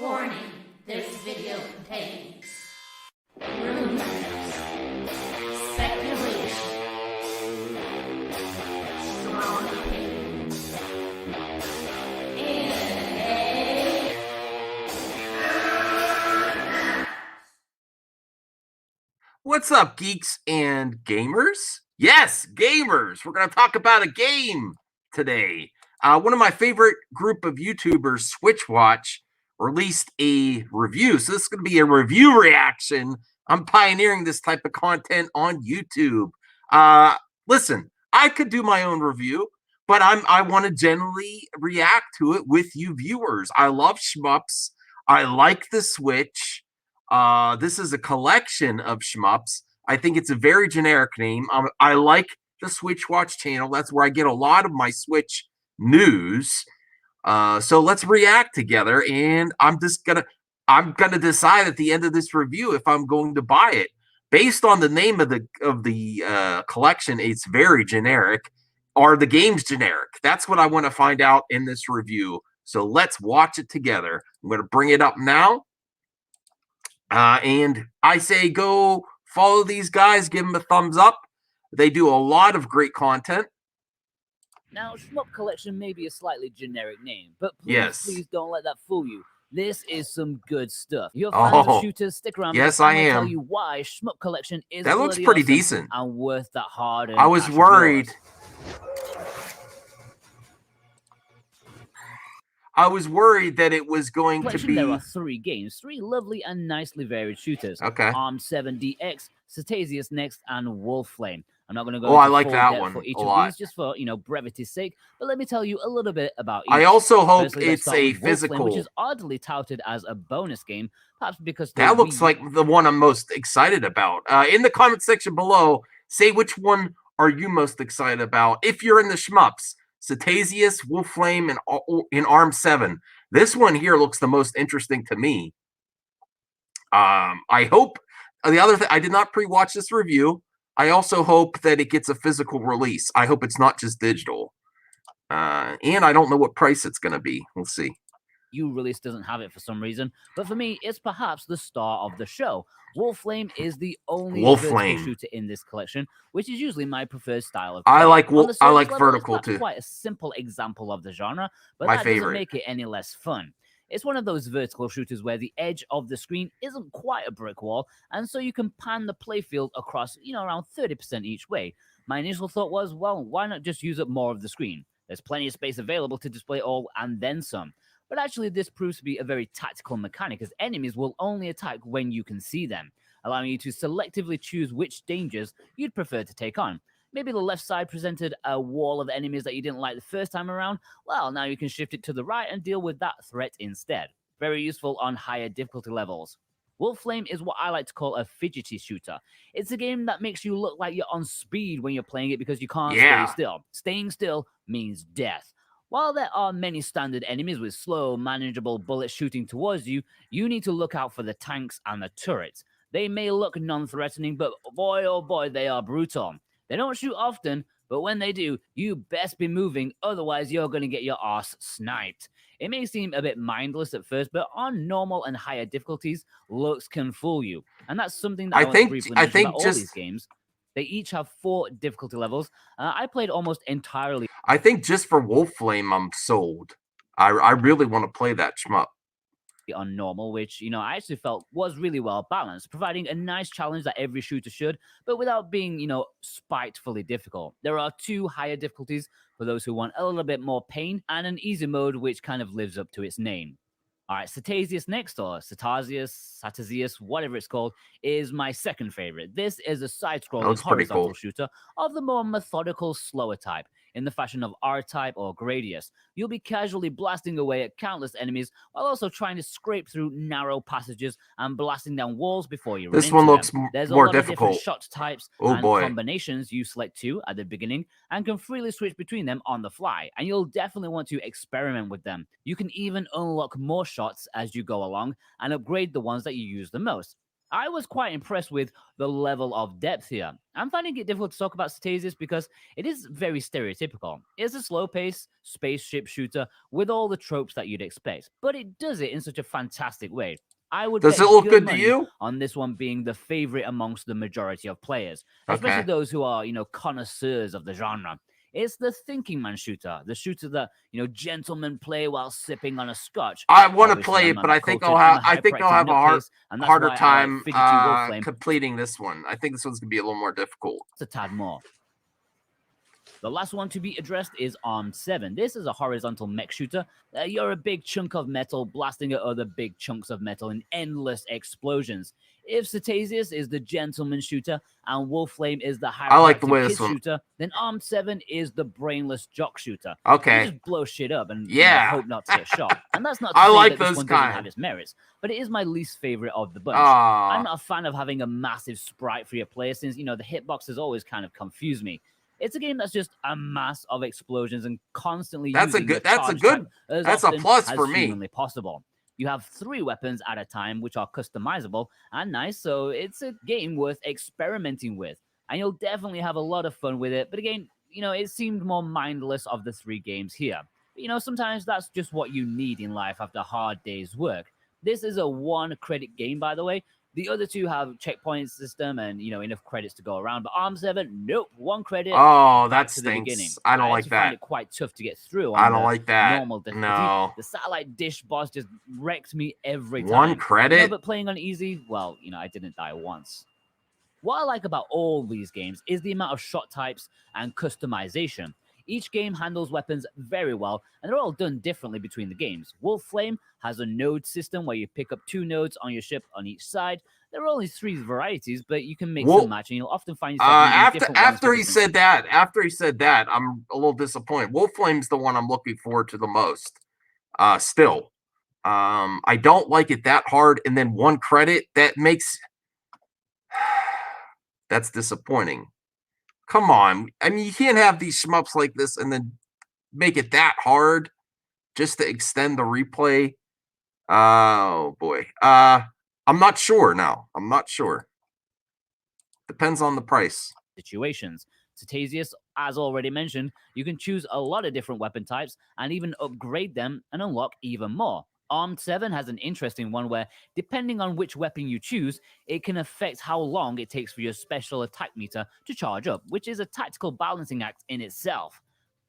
Warning, this video contains rumors, speculation, strong opinions, and What's up, geeks and gamers? Yes, gamers! We're going to talk about a game today. One of my favorite group of YouTubers, Switchwatch, released a review. So this is going to be a review reaction. I'm pioneering this type of content on YouTube. Listen, I could do my own review, but I want to generally react to it with you viewers. I love shmups. I like the Switch. This is a collection of shmups. I think it's a very generic name. I like the Switch Watch channel. That's where I get a lot of my Switch news. So let's react together, and I'm gonna decide at the end of this review if I'm going to buy it. Based on the name of the collection, it's very generic. Are the games generic? That's what I want to find out in this review. So let's watch it together. I'm going to bring it up now. And I say go follow these guys, give them a thumbs up. They do a lot of great content. Now, Shmup Collection may be a slightly generic name, but please don't let that fool you. This is some good stuff. You're fans of shooters, stick around. Yes, I am. I'll tell you why Shmup Collection is that looks pretty awesome decent and worth that hard-earned. I was worried. I was worried that it was going to be. There are 3 games, 3 lovely and nicely varied shooters. Okay. Arm 7 DX, Satazius next, and Wolflame. I'm not going to go. Oh, I like that one for each a of lot. These just for brevity's sake. But let me tell you a little bit about each. I also hope Firstly, it's a physical, Wolflame, which is oddly touted as a bonus game, perhaps because that looks like the one I'm most excited about. In the comment section below, say which one are you most excited about if you're in the shmups. Satazius, Wolflame, and in Arm 7. This one here looks the most interesting to me. I hope the other thing, I did not pre-watch this review. I also hope that it gets a physical release. I hope it's not just digital. And I don't know what price it's going to be. We'll see. Release doesn't have it for some reason, but for me, it's perhaps the star of the show. Wolflame is the only vertical shooter in this collection, which is usually my preferred style of play. I like vertical too. Quite a simple example of the genre, but my that favorite. Doesn't make it any less fun. It's one of those vertical shooters where the edge of the screen isn't quite a brick wall, and so you can pan the playfield across, around 30% each way. My initial thought was, well, why not just use up more of the screen? There's plenty of space available to display all and then some. But actually, this proves to be a very tactical mechanic, as enemies will only attack when you can see them, allowing you to selectively choose which dangers you'd prefer to take on. Maybe the left side presented a wall of enemies that you didn't like the first time around. Well, now you can shift it to the right and deal with that threat instead. Very useful on higher difficulty levels. Wolflame is what I like to call a fidgety shooter. It's a game that makes you look like you're on speed when you're playing it because you can't stay still. Staying still means death. While there are many standard enemies with slow, manageable bullets shooting towards you, you need to look out for the tanks and the turrets. They may look non-threatening, but boy oh boy, they are brutal. They don't shoot often, but when they do, you best be moving, otherwise you're going to get your ass sniped. It may seem a bit mindless at first, but on normal and higher difficulties, looks can fool you. And that's something that I want to briefly mention about all these games. They each have 4 difficulty levels. I played almost entirely. I think just for Wolflame, I'm sold. I really want to play that shmup. On normal, which, I actually felt was really well balanced, providing a nice challenge that every shooter should, but without being, spitefully difficult. There are 2 higher difficulties for those who want a little bit more pain, and an easy mode which kind of lives up to its name. All right, Satazius next, or Satazius, whatever it's called, is my second favorite. This is a side-scrolling horizontal shooter of the more methodical, slower type, in the fashion of R-Type or Gradius. You'll be casually blasting away at countless enemies while also trying to scrape through narrow passages and blasting down walls before you run into them. This one looks There's more a lot difficult. Of different shot types and combinations. You select 2 at the beginning and can freely switch between them on the fly, and you'll definitely want to experiment with them. You can even unlock more shots as you go along and upgrade the ones that you use the most. I was quite impressed with the level of depth here. I'm finding it difficult to talk about Satazius because it is very stereotypical. It's a slow-paced spaceship shooter with all the tropes that you'd expect, but it does it in such a fantastic way. I would Does bet it look good good to money you? on this one being the favorite amongst the majority of players, especially Okay. those who are, connoisseurs of the genre. It's the thinking man shooter, the shooter that, gentlemen play while sipping on a scotch. I want to Obviously, play I'm, it, but I'm a I think cultured, I'm a I'll hyperactive have a nutcase, and that's harder why I like time Fidgety Wolflame completing this one. I think this one's gonna be a little more difficult. a tad more. The last one to be addressed is Armed 7. This is a horizontal mech shooter. You're a big chunk of metal blasting at other big chunks of metal in endless explosions. If Satazius is the gentleman shooter and Wolflame is the I like the way hyperactive this kid one. shooter, then Armed 7 is the brainless jock shooter. Okay. You just blow shit up and Yeah. hope not to get shot. And that's not to I say like that this those one doesn't kind. have its merits, but it is my least favorite of the bunch. Ah. I'm not a fan of having a massive sprite for your player since, the hitboxes always kind of confuse me. It's a game that's just a mass of explosions and constantly using the charge attack as that's a often plus as for me. humanly possible. You have 3 weapons at a time, which are customizable and nice, so it's a game worth experimenting with. And you'll definitely have a lot of fun with it. But again, it seemed more mindless of the 3 games here. Sometimes that's just what you need in life after a hard day's work. This is a 1-credit game, by the way. The other 2 have checkpoint system and, enough credits to go around. But Arm 7, nope, 1 credit. Oh, back that to the beginning. stinks. I don't like actually find that. it quite tough to get through I on don't the like that. normal difficulty. No. The satellite dish boss just wrecked me every time. 1 credit? But playing on easy, well, I didn't die once. What I like about all these games is the amount of shot types and customization. Each game handles weapons very well, and they're all done differently between the games. Wolflame has a node system where you pick up 2 nodes on your ship on each side. There are only 3 varieties, but you can mix and match, and you'll often find yourself using different ones. After he said that, I'm a little disappointed. Wolflame's the one I'm looking forward to the most. Still, I don't like it that hard, and then 1 credit that makes that's disappointing. Come on, I mean, you can't have these shmups like this and then make it that hard just to extend the replay. Oh boy, I'm not sure now. I'm not sure. Depends on the price. Situations. Satazius, as already mentioned, you can choose a lot of different weapon types and even upgrade them and unlock even more. Armed 7 has an interesting one where, depending on which weapon you choose, it can affect how long it takes for your special attack meter to charge up, which is a tactical balancing act in itself.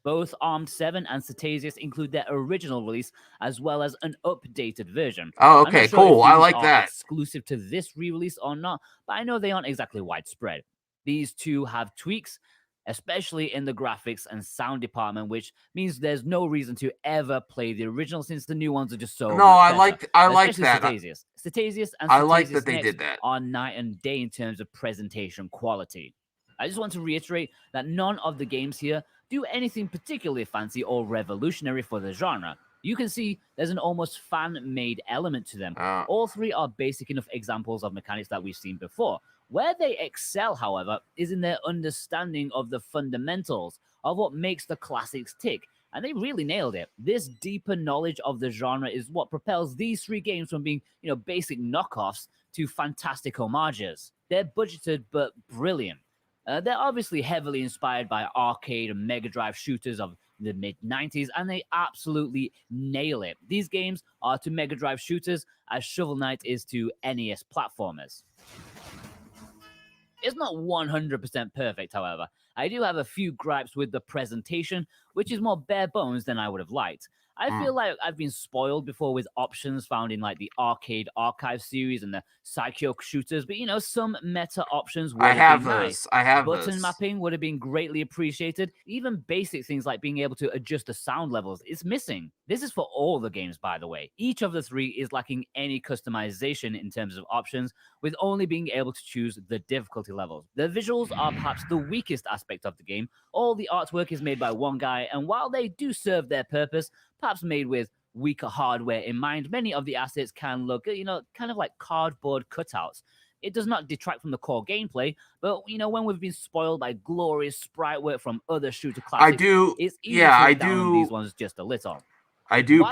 Both Armed 7 and Satazius include their original release as well as an updated version. Oh, I'm okay, not sure cool. if I these like are that. exclusive to this re-release or not, but I know they aren't exactly widespread. These 2 have tweaks, especially in the graphics and sound department, which means there's no reason to ever play the original since the new ones are just so No, much I better. like that. Satazius. Satazius and I like that Satazius they Next did that. are night and day in terms of presentation quality. I just want to reiterate that none of the games here do anything particularly fancy or revolutionary for the genre. You can see there's an almost fan-made element to them. All 3 are basic enough examples of mechanics that we've seen before. Where they excel, however, is in their understanding of the fundamentals of what makes the classics tick. And they really nailed it. This deeper knowledge of the genre is what propels these 3 games from being, basic knockoffs to fantastic homages. They're budgeted but brilliant. They're obviously heavily inspired by arcade and Mega Drive shooters of the mid-90s, and they absolutely nail it. These games are to Mega Drive shooters as Shovel Knight is to NES platformers. It's not 100% perfect, however. I do have a few gripes with the presentation, which is more bare bones than I would have liked. I feel like I've been spoiled before with options found in like the Arcade Archive series and the Psycho shooters, but some meta options would have been nice. I have Button mapping would have been greatly appreciated. Even basic things like being able to adjust the sound levels is missing. This is for all the games, by the way. Each of the 3 is lacking any customization in terms of options, with only being able to choose the difficulty levels. The visuals are perhaps the weakest aspect of the game. All the artwork is made by one guy, and while they do serve their purpose, perhaps made with weaker hardware in mind, many of the assets can look, kind of like cardboard cutouts. It does not detract from the core gameplay, but when we've been spoiled by glorious sprite work from other shooter classics, it's easy to look down on these ones just a little. I do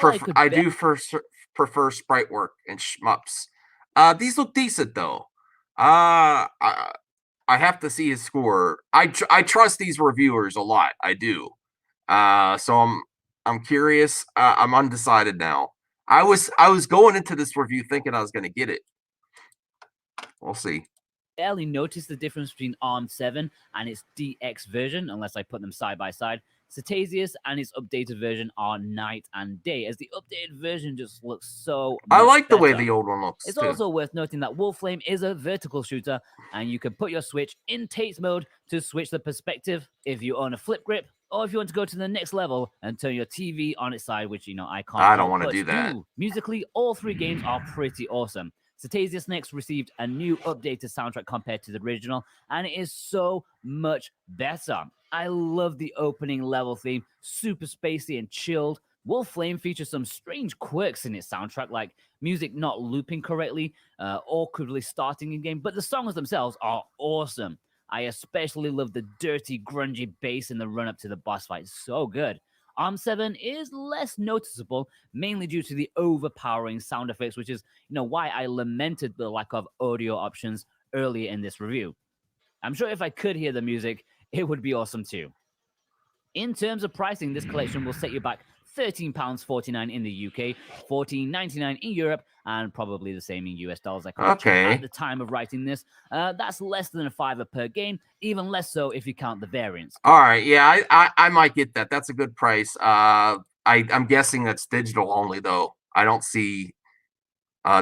prefer sprite work in shmups. These look decent though. I have to see his score. I trust these reviewers a lot. I do. So I'm curious. I'm undecided now. I was going into this review thinking I was going to get it. We'll see. Barely notice the difference between ARM 7 and its DX version, unless I put them side by side. Satazius and its updated version are night and day, as the updated version just looks so much I like the way better. the old one looks. It's too. also worth noting that Wolflame is a vertical shooter, and you can put your Switch in Tate's mode to switch the perspective if you own a flip grip, or if you want to go to the next level and turn your TV on its side, which, I can't. I don't want to do that. Musically, all three games are pretty awesome. Satazius Next received a new updated soundtrack compared to the original, and it is so much better. I love the opening level theme, super spacey and chilled. Wolflame features some strange quirks in its soundtrack, like music not looping correctly, awkwardly starting in game, but the songs themselves are awesome. I especially love the dirty, grungy bass in the run-up to the boss fight. So good. ARM 7 is less noticeable, mainly due to the overpowering sound effects, which is, why I lamented the lack of audio options earlier in this review. I'm sure if I could hear the music, it would be awesome too. In terms of pricing, this collection will set you back £13.49 in the UK, $14.99 in Europe, and probably the same in US dollars. I can't check at the time of writing this. That's less than $5 per game, even less so if you count the variants. All right, yeah, I might get that. That's a good price. I'm guessing that's digital only though. I don't see.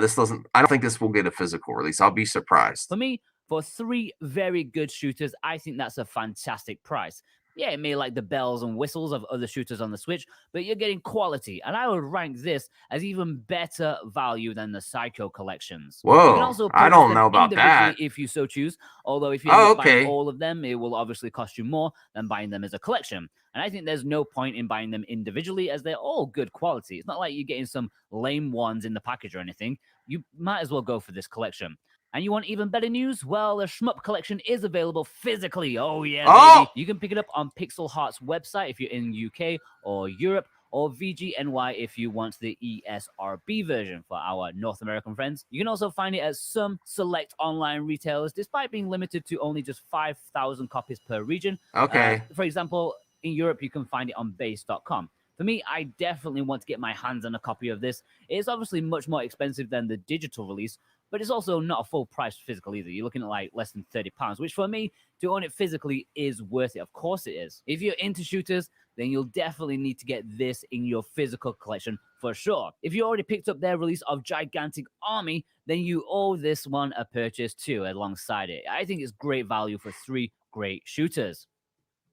This doesn't. I don't think this will get a physical release. I'll be surprised. For me, for three very good shooters, I think that's a fantastic price. Yeah, it may like the bells and whistles of other shooters on the Switch, but you're getting quality, and I would rank this as even better value than the Psycho collections. Whoa, you can also I don't know about that. If you so choose, although if you end up buying all of them, it will obviously cost you more than buying them as a collection. And I think there's no point in buying them individually, as they're all good quality. It's not like you're getting some lame ones in the package or anything. You might as well go for this collection. And you want even better news? Well, the Shmup collection is available physically. Oh, yeah, baby. You can pick it up on Pixel Heart's website if you're in UK or Europe, or VGNY if you want the ESRB version for our North American friends. You can also find it at some select online retailers, despite being limited to only just 5,000 copies per region. Okay. For example, in Europe, you can find it on base.com. For me, I definitely want to get my hands on a copy of this. It's obviously much more expensive than the digital release, but it's also not a full price physical either. You're looking at like less than £30, which for me, to own it physically is worth it. Of course it is. If you're into shooters, then you'll definitely need to get this in your physical collection for sure. If you already picked up their release of Gigantic Army, then you owe this one a purchase too alongside it. I think it's great value for three great shooters.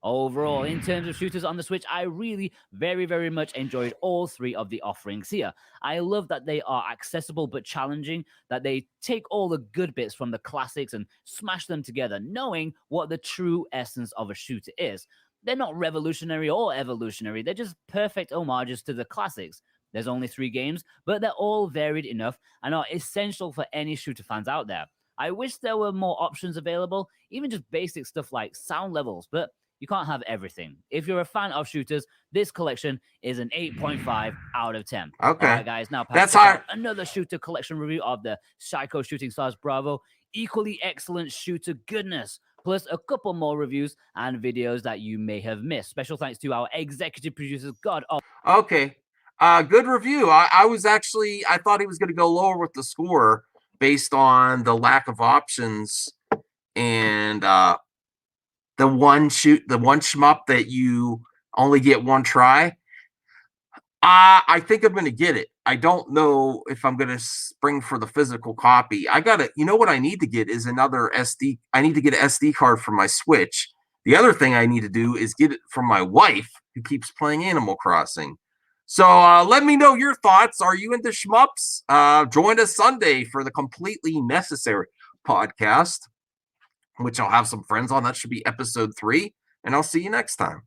Overall, in terms of shooters on the Switch, I really very, very much enjoyed all three of the offerings here. I love that they are accessible but challenging, that they take all the good bits from the classics and smash them together, knowing what the true essence of a shooter is. They're not revolutionary or evolutionary, they're just perfect homages to the classics. There's only 3 games, but they're all varied enough and are essential for any shooter fans out there. I wish there were more options available, even just basic stuff like sound levels, but you can't have everything. If you're a fan of shooters, this collection is an 8.5 out of 10. Okay. All right, guys, now that's hard. Another shooter collection review of the Psycho Shooting Stars Bravo. Equally excellent shooter goodness. Plus a couple more reviews and videos that you may have missed. Special thanks to our executive producers, God. Okay. Good review. I thought he was going to go lower with the score based on the lack of options and the one shmup that you only get one try. I think I'm going to get it. I don't know if I'm going to spring for the physical copy. You know what I need to get is another SD. I need to get an SD card for my Switch. The other thing I need to do is get it from my wife who keeps playing Animal Crossing. So let me know your thoughts. Are you into shmups? Join us Sunday for the Completely Necessary podcast, which I'll have some friends on. That should be episode 3. And I'll see you next time.